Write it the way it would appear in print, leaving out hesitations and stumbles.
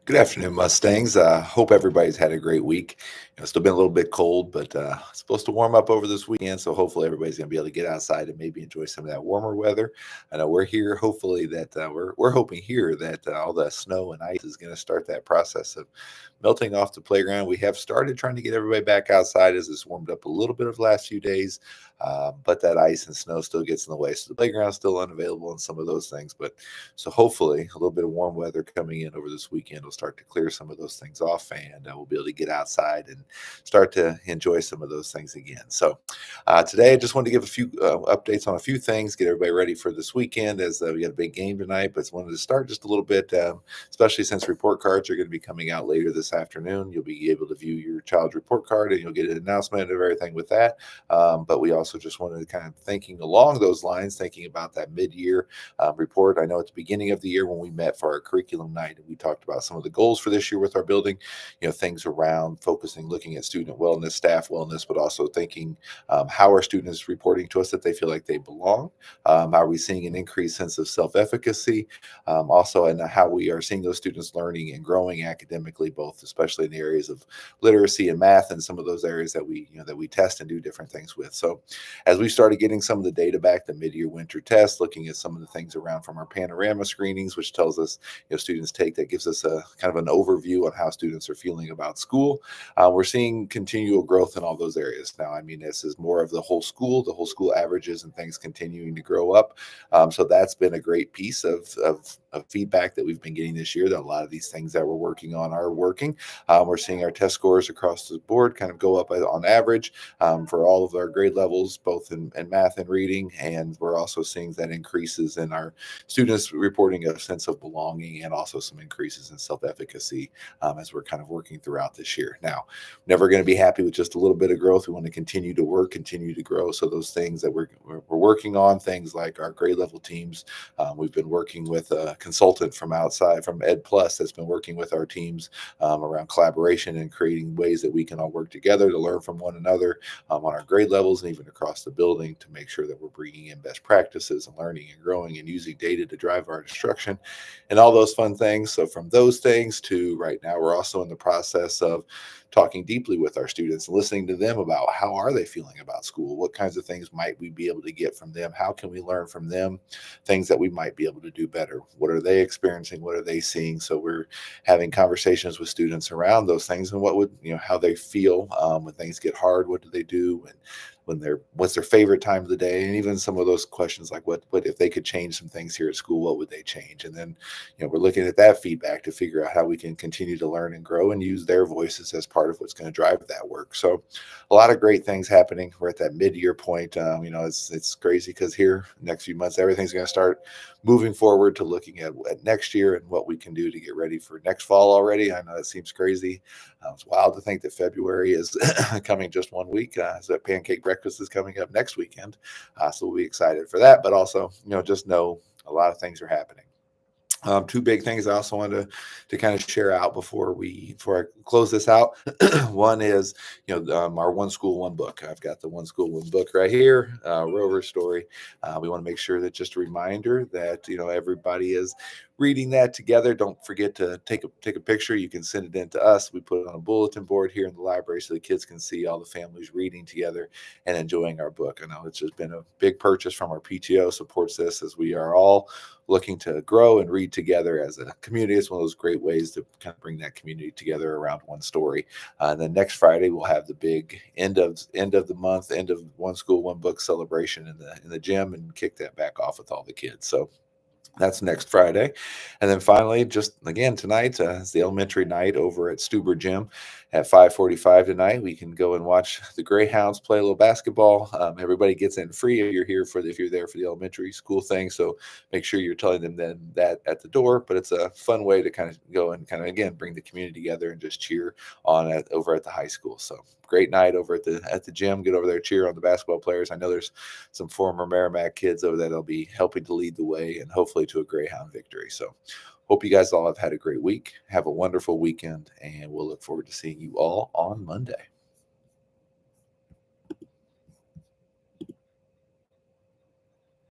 Good afternoon, Mustangs. Hope everybody's had a great week. It's still been a little bit cold, but it's supposed to warm up over this weekend. So hopefully everybody's going to be able to get outside and maybe enjoy some of that warmer weather. I know we're here. Hopefully that we're hoping here that all the snow and ice is going to start that process of melting off the playground. We have started trying to get everybody back outside as it's warmed up a little bit of the last few days, but that ice and snow still gets in the way. So the playground's still unavailable and some of those things. But so hopefully a little bit of warm weather coming in over this weekend will start to clear some of those things off, and we'll be able to get outside and start to enjoy some of those things again. So today I just wanted to give a few updates on a few things, get everybody ready for this weekend as we got a big game tonight. But wanted to start just a little bit, especially since report cards are going to be coming out later this afternoon. You'll be able to view your child's report card and you'll get an announcement of everything with that. But we also just wanted to kind of thinking along those lines, thinking about that mid-year report. I know at the beginning of the year when we met for our curriculum night, and we talked about some of the goals for this year with our building, things around focusing, looking at student wellness, staff wellness, but also thinking how are students reporting to us that they feel like they belong? Are we seeing an increased sense of self-efficacy? Also, and how we are seeing those students learning and growing academically, both especially in the areas of literacy and math and some of those areas that we test and do different things with. So as we started getting some of the data back, the mid-year winter test, looking at some of the things around from our panorama screenings, which tells us students take, that gives us a kind of an overview on how students are feeling about school. We're seeing continual growth in all those areas. Now, I mean, this is more of the whole school averages and things continuing to grow up. So that's been a great piece of feedback that we've been getting this year, that a lot of these things that we're working on are working. We're seeing our test scores across the board kind of go up on average for all of our grade levels, both in math and reading. And we're also seeing that increases in our students reporting a sense of belonging and also some increases in self-efficacy as we're kind of working throughout this year. Now, never going to be happy with just a little bit of growth. We want to continue to work, continue to grow. So those things that we're working on, things like our grade level teams, we've been working with a consultant from outside, from Ed Plus, that's been working with our teams around collaboration and creating ways that we can all work together to learn from one another on our grade levels and even across the building, to make sure that we're bringing in best practices and learning and growing and using data to drive our instruction and all those fun things. So from those things to right now, we're also in the process of talking deeply with our students, listening to them about how are they feeling about school, what kinds of things might we be able to get from them, how can we learn from them, things that we might be able to do better, what are they experiencing, what are they seeing. So we're having conversations with students around those things and what would how they feel when things get hard, what do they do, and what's their favorite time of the day, and even some of those questions like what if they could change some things here at school, what would they change? And then we're looking at that feedback to figure out how we can continue to learn and grow and use their voices as part of what's going to drive that work. So a lot of great things happening. We're at that mid-year point. It's crazy because here next few months everything's going to start moving forward to looking at next year and what we can do to get ready for next fall already. I know it seems crazy. It's wild to think that February is coming just 1 week. So that pancake breakfast is coming up next weekend. So we'll be excited for that. But also, just know a lot of things are happening. Two big things I also wanted to kind of share out before I close this out. One is, our One School, One Book. I've got the One School, One Book right here, Rover story. We want to make sure that just a reminder that, everybody is reading that together. Don't forget to take a picture. You can send it in to us. We put it on a bulletin board here in the library so the kids can see all the families reading together and enjoying our book. I know it's just been a big purchase from our PTO, supports this as we are all looking to grow and read together as a community. It's one of those great ways to kind of bring that community together around one story. And then next Friday we'll have the big end of the month, end of One School, One Book celebration in the gym, and kick that back off with all the kids. So that's next Friday. And then finally, just again tonight, is the elementary night over at Stuber Gym at 5:45 tonight. We can go and watch the Greyhounds play a little basketball. Everybody gets in free if you're there for the elementary school thing. So make sure you're telling them that at the door. But it's a fun way to kind of go and kind of again bring the community together and just cheer on over at the high school. So great night over at the gym. Get over there, cheer on the basketball players. I know there's some former Meramec kids over there that'll be helping to lead the way and hopefully to a Greyhound victory. So hope you guys all have had a great week. Have a wonderful weekend, and we'll look forward to seeing you all on Monday.